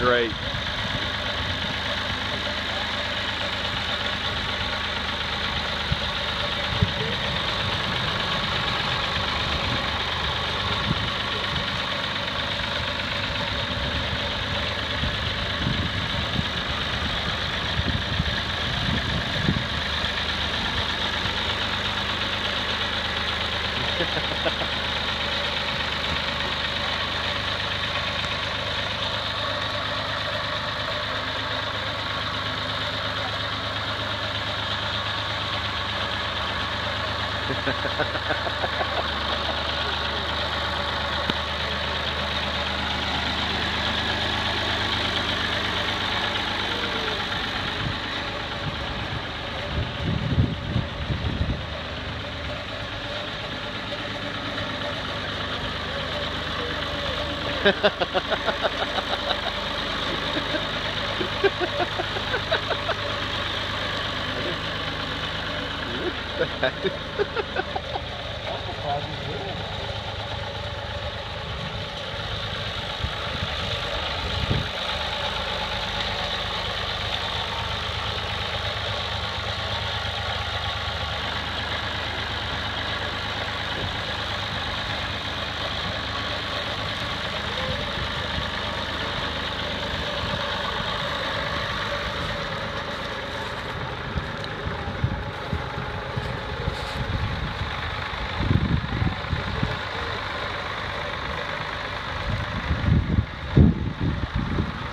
great.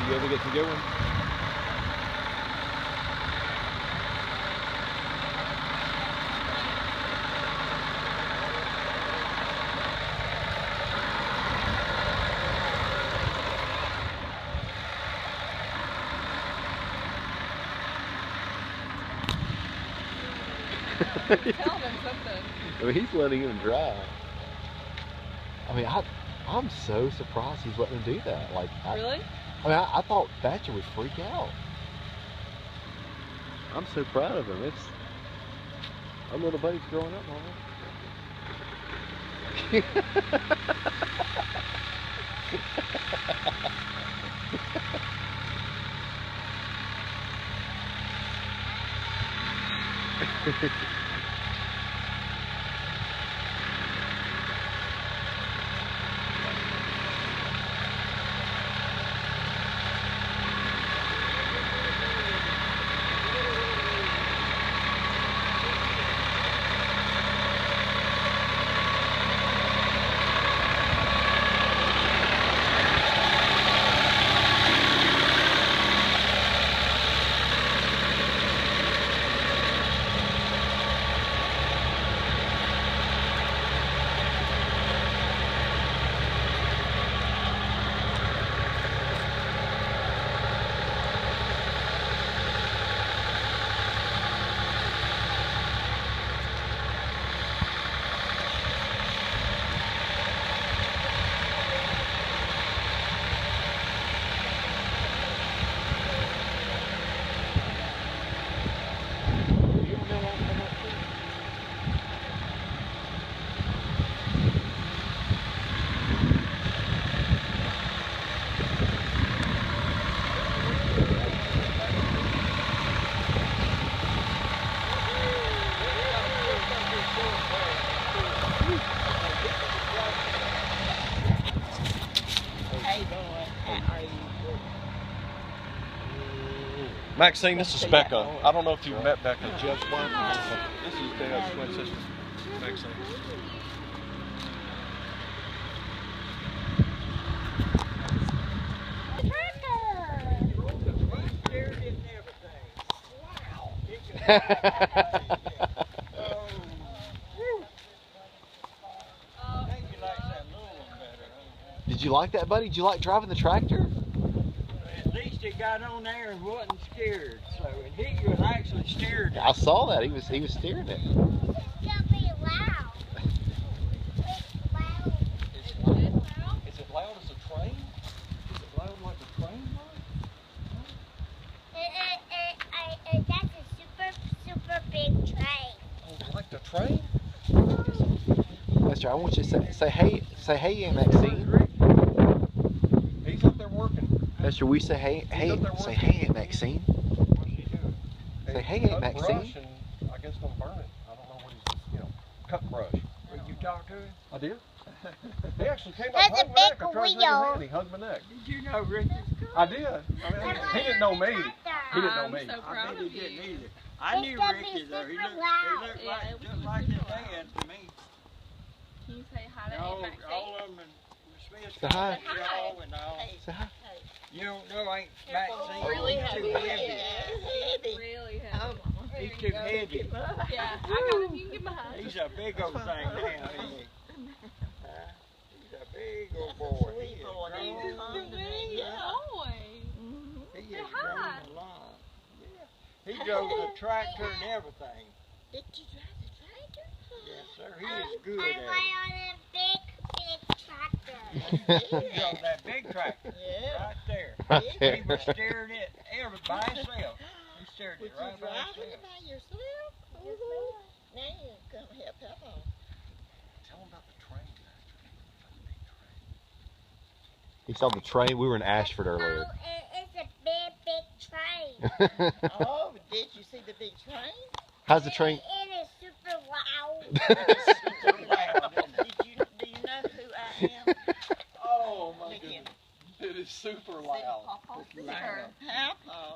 You ever get some good ones? Tell them something. I mean, he's letting him drive. I mean, I'm so surprised he's letting him do that. Like, Really? I mean, I thought Thatcher would freak out. I'm so proud of him. Our little buddy's growing up, Mama. Maxine, this is Becca. I don't know if you've met Becca. Jeff's wife. This is Dad's twin sister, Maxine. Did you like that, buddy? Did you like driving the tractor? At least he got on there and wasn't scared. So and he was actually steering. I saw that. He was steering it. It's gonna be loud. It's loud. Is it loud as a train? Is it loud like a train? That's a super big train. Oh, like the train? That's right. I want you to say hey, Maxine. He's up there working. Esther, we say hey, say hey, Aunt Maxine. What's he doing? Say, hey, Cut Aunt Maxine. brush and I guess gonna burn it. I don't know what he's, cut brush. Will you talk to him? I did. He actually came up There's and a hugged my neck. I big tried to shake his wheel. hand. He hugged my neck. Did you know Ricky? I did. I mean, he didn't know me. He didn't know I'm me. so I proud bet he of didn't you. either. I knew It's gonna Ricky be though. He super looked loud. like, Yeah, it just was like super his loud. dad to me. Can you say hi to All, Aunt Maxine? all of them and Smith's Say hi. y'all and all. Say hi. You don't know Aunt Maxine. Really He's heavy. too heavy. Really heavy. He's too heavy. Yeah, I got it. You can give him a hug. He's a big old thing now, isn't he? He's a big old boy. He is grown. Boy. He Say is hi. grown a lot. Yeah. He drove the tractor and everything. Did you drive the tractor? Yes, sir. He is good I at went it. on a big tractor. He drove that big tractor right there. Right He there. was steering it by himself. He steered it right by himself. Now you come help Papa. Tell him about the train. He saw the train. We were in Ashford Oh, earlier. it's a big, big train. Oh, did you see the big train? How's the train? It is super loud. Do you know who I am? Oh my Look goodness. him. It is super loud. Papa.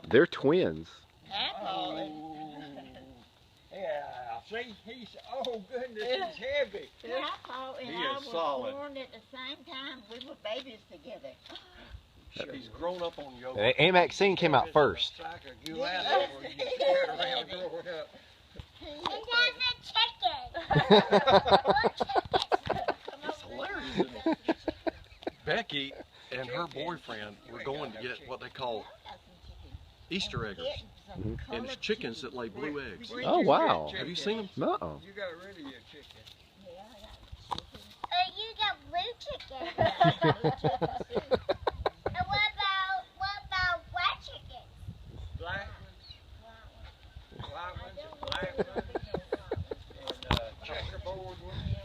They're twins. Papa. Oh. Yeah, see, he's, oh goodness, he's heavy. Papa and He I is were solid. born at the same time. We were babies together. He's grown up on yoga. And Aunt Maxine came out first. Like a gelato where you carried around growing up. It has a chicken. It's hilarious, isn't it? Becky and her boyfriend were going to get what they call Easter eggers. And it's chickens that lay blue eggs. Oh, wow. Have you seen them? No. You got rid of your chicken. You got blue chicken. And what about white chicken? Black ones, white ones, and black ones, and checkerboard ones.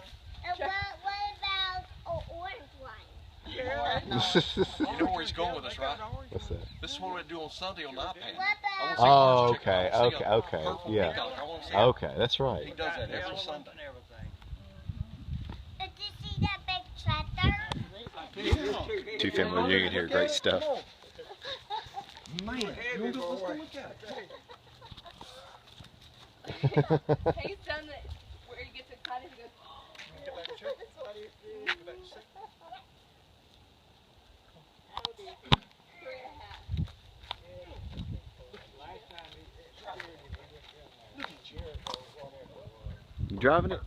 And what about an orange one? Yeah. You know where he's going with us, right? What's that? This is what we do on Sunday on the iPad. What about Oh, Chicken. okay, I wanna see okay, a okay, purple yeah. peacock. I wanna see Okay, that's He right. does that every Elements Sunday. and everything. did you see that big tractor? Two family reunion here, great stuff. Man, Heavy you go, let's go boy. look at it. He's done it where he gets excited. He goes, You driving it?